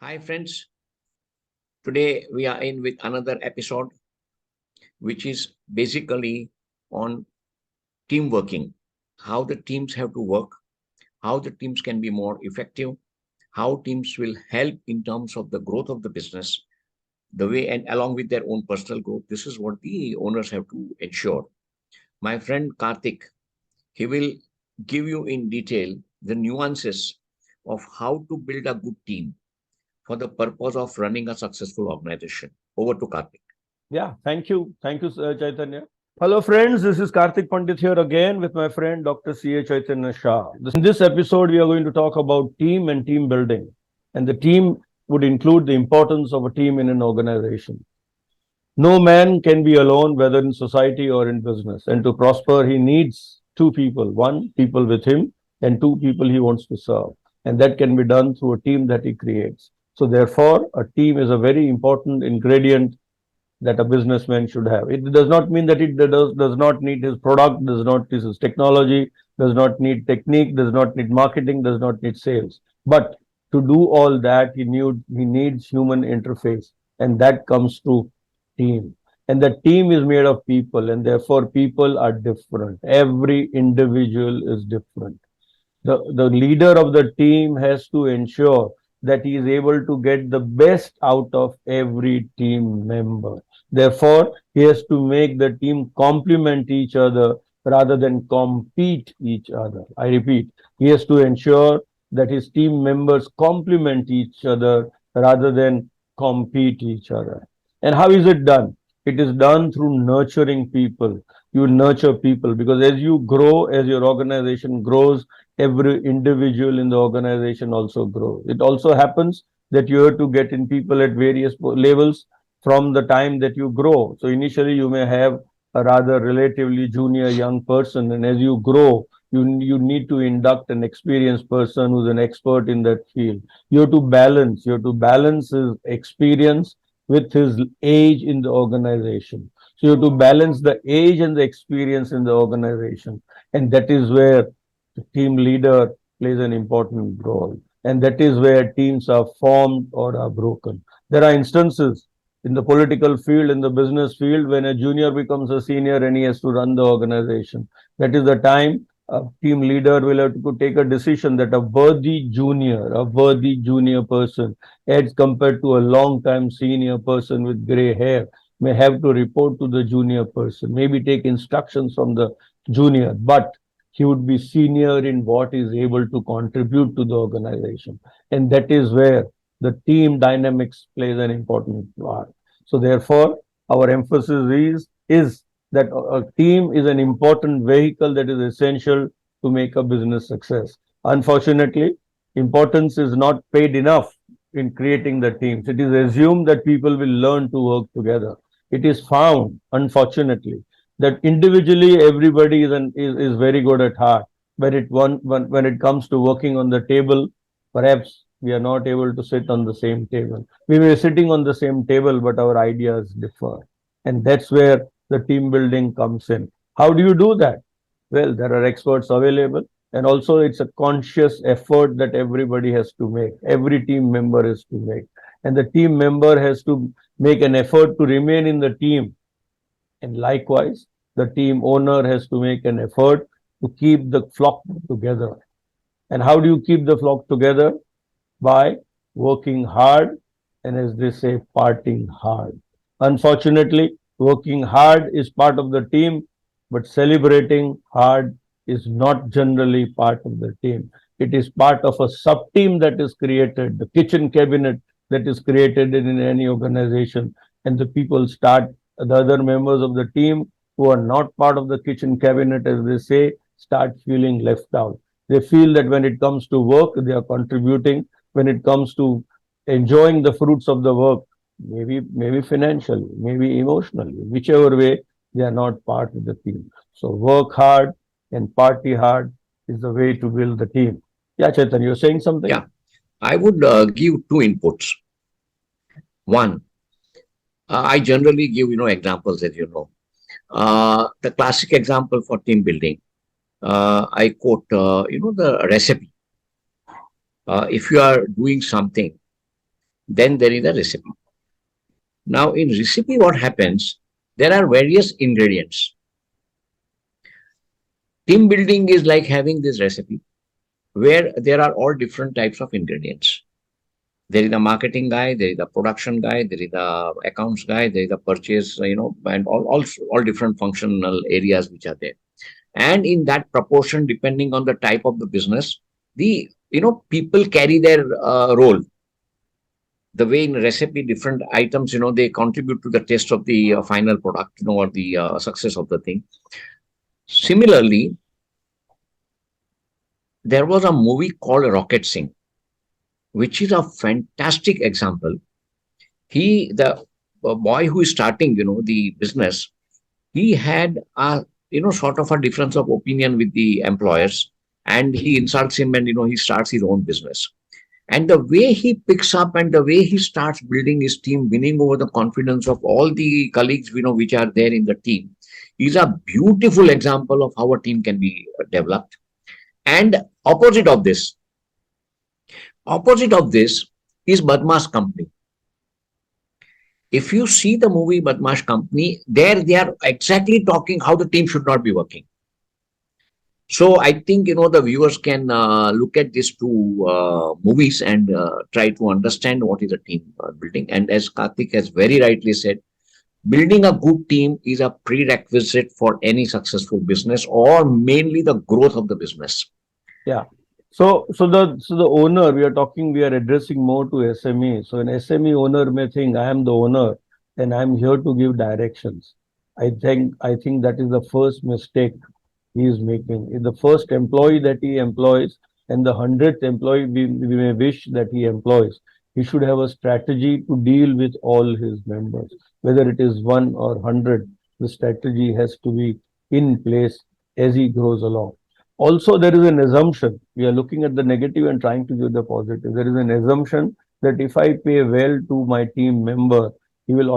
Hi, friends. Today we are in with another episode, which is basically on team working, how the teams have to work, how the teams can be more effective, how teams will help in terms of the growth of the business, the way and along with their own personal growth. This is what the owners have to ensure. My friend Karthik, he will give you in detail the nuances of how to build a good team for the purpose of running a successful organization. Over to Karthik. Yeah, thank you. Thank you, Chaitanya. Hello, friends. This is Karthik Pandit here again with my friend Dr. C.A. Chaitanya Shah. In this episode, we are going to talk about team and team building. And the team would include the importance of a team in an organization. No man can be alone, whether in society or in business. And to prosper, he needs two people: one, people with him, and two, people he wants to serve. And that can be done through a team that he creates. So, therefore, a team is a very important ingredient that a businessman should have. It does not mean that it does not need his product, does not need his technology, does not need technique, does not need marketing, does not need sales. But to do all that, he needs human interface, and that comes through team. And the team is made of people, and therefore people are different. Every individual is different. The leader of the team has to ensure that he is able to get the best out of every team member. Therefore, he has to make the team complement each other rather than compete each other. I repeat, he has to ensure that his team members complement each other rather than compete each other. And how is it done? It is done through nurturing people. You nurture people because as you grow, as your organization grows, every individual in the organization also grows. It also happens that you have to get in people at various levels from the time that you grow. So initially you may have a rather relatively junior young person, and as you grow, you need to induct an experienced person who's an expert in that field. You have to balance his experience with his age in the organization. So you have to balance the age and the experience in the organization. And that is where the team leader plays an important role. And that is where teams are formed or are broken. There are instances in the political field, in the business field, when a junior becomes a senior and he has to run the organization. That is the time a team leader will have to take a decision that a worthy junior person, as compared to a long time senior person with gray hair, may have to report to the junior person, maybe take instructions from the junior, but he would be senior in what is able to contribute to the organization. And that is where the team dynamics plays an important part. So therefore, our emphasis is that a team is an important vehicle that is essential to make a business success. Unfortunately, importance is not paid enough in creating the teams. It is assumed that people will learn to work together. It is found, unfortunately, that individually everybody is very good at heart, but when it comes to working on the table, perhaps we are not able to sit on the same table. We may be sitting on the same table, but our ideas differ. And that's where the team building comes in. How do you do that? Well, there are experts available. And also, it's a conscious effort that everybody has to make. Every team member has to make. And the team member has to make an effort to remain in the team. And likewise, the team owner has to make an effort to keep the flock together. And how do you keep the flock together? By working hard and, as they say, partying hard. Unfortunately, working hard is part of the team, but celebrating hard is not generally part of the team. It is part of a sub team that is created, the kitchen cabinet that is created in any organization. And the people start, the other members of the team who are not part of the kitchen cabinet, as they say, start feeling left out. They feel that when it comes to work, they are contributing. When it comes to enjoying the fruits of the work, maybe financially, maybe emotionally, whichever way, they are not part of the team. So work hard and party hard is the way to build the team. Yeah, Chetan, you're saying something? Yeah, I would give two inputs. One, I generally give examples as you know. The classic example for team building, I quote the recipe. If you are doing something Then there is a recipe. Now, in recipe, what happens? There are various ingredients. Team building is like having this recipe where there are all different types of ingredients. There is a marketing guy, there is a production guy, there is a accounts guy, there is a purchase, and all different functional areas which are there. And in that proportion, depending on the type of the business, the people carry their role. The way in recipe, different items, they contribute to the taste of the final product, or the success of the thing. Similarly, there was a movie called Rocket Singh, which is a fantastic example. The boy who is starting, the business, he had a, sort of a difference of opinion with the employers, and he insults him, and, he starts his own business. And the way he picks up and the way he starts building his team, winning over the confidence of all the colleagues, which are there in the team, is a beautiful example of how a team can be developed. And opposite of this is Badmash Company. If you see the movie Badmash Company, there they are exactly talking how the team should not be working. So I think the viewers can look at these two movies and try to understand what is a team building. And as Karthik has very rightly said, building a good team is a prerequisite for any successful business, or mainly the growth of the business. Yeah. So the owner we are addressing more to SME. So an SME owner may think I am the owner and I'm here to give directions. I think that is the first mistake he is making. In the first employee that he employs and the 100th employee we may wish that he employs, he should have a strategy to deal with all his members. Whether it is 1 or 100, the strategy has to be in place as he grows along. Also, there is an assumption. We are looking at the negative and trying to give the positive. There is an assumption that if I pay well to my team member, he will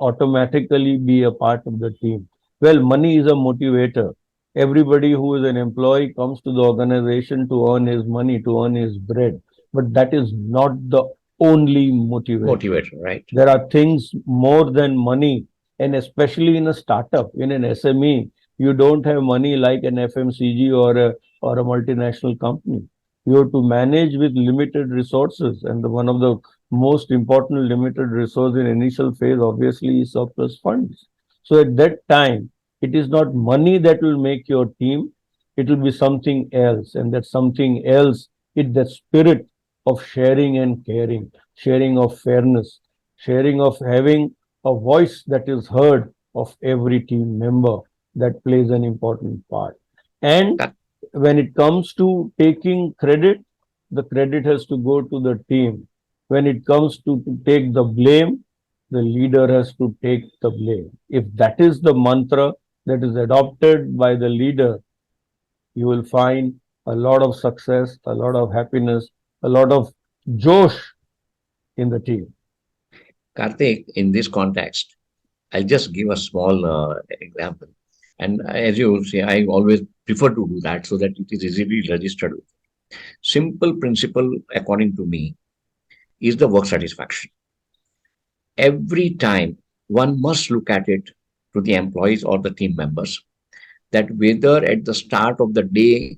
automatically be a part of the team. Well, money is a motivator. Everybody who is an employee comes to the organization to earn his money, to earn his bread. But that is not the only motivator. Right? There are things more than money, and especially in a startup, in an SME, you don't have money like an FMCG or a multinational company. You have to manage with limited resources, and one of the most important limited resource in initial phase obviously is surplus funds. So at that time, it is not money that will make your team, it will be something else, and that something else is the spirit of sharing and caring, sharing of fairness, sharing of having a voice that is heard of every team member. That plays an important part. And when it comes to taking credit, the credit has to go to the team. When it comes to take the blame, the leader has to take the blame. If that is the mantra that is adopted by the leader, you will find a lot of success, a lot of happiness, a lot of josh in the team. Karthik, in this context, I'll just give a small example. And as you say, I always prefer to do that so that it is easily registered. Simple principle, according to me, is the work satisfaction. Every time one must look at it to the employees or the team members, that whether at the start of the day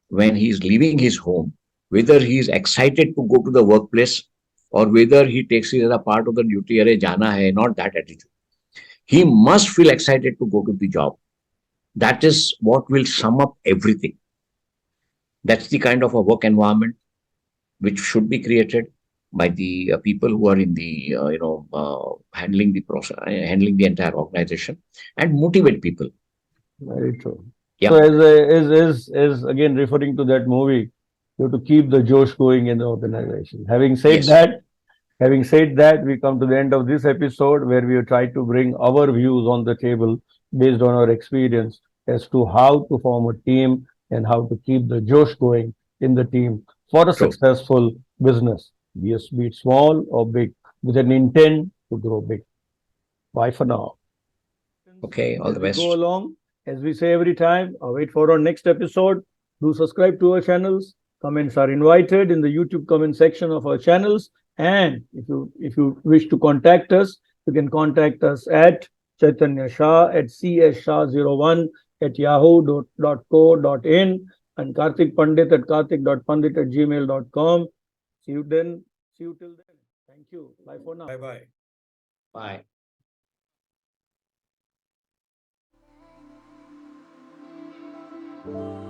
when he is leaving his home, whether he is excited to go to the workplace or whether he takes it as a part of the duty, arey jana hai, not that attitude. He must feel excited to go to the job. That is what will sum up everything. That's the kind of a work environment which should be created by the people who are in the handling the process, handling the entire organization, and motivate people. Very true. Yeah. So as again referring to that movie, you have to keep the josh going in the organization. Having said that, we come to the end of this episode where we have tried to bring our views on the table based on our experience as to how to form a team and how to keep the josh going in the team for a successful business, be it small or big, with an intent to grow big. Bye for now. Okay, all the best. Go along, as we say every time, wait for our next episode. Do subscribe to our channels. Comments are invited in the YouTube comment section of our channels. And if you wish to contact us, you can contact us at Chaitanya Shah at cshah01@yahoo.co.in and Karthik Pandit at karthik.pandit@gmail.com. See you then. See you till then. Thank you. Bye for now. Bye bye. Bye.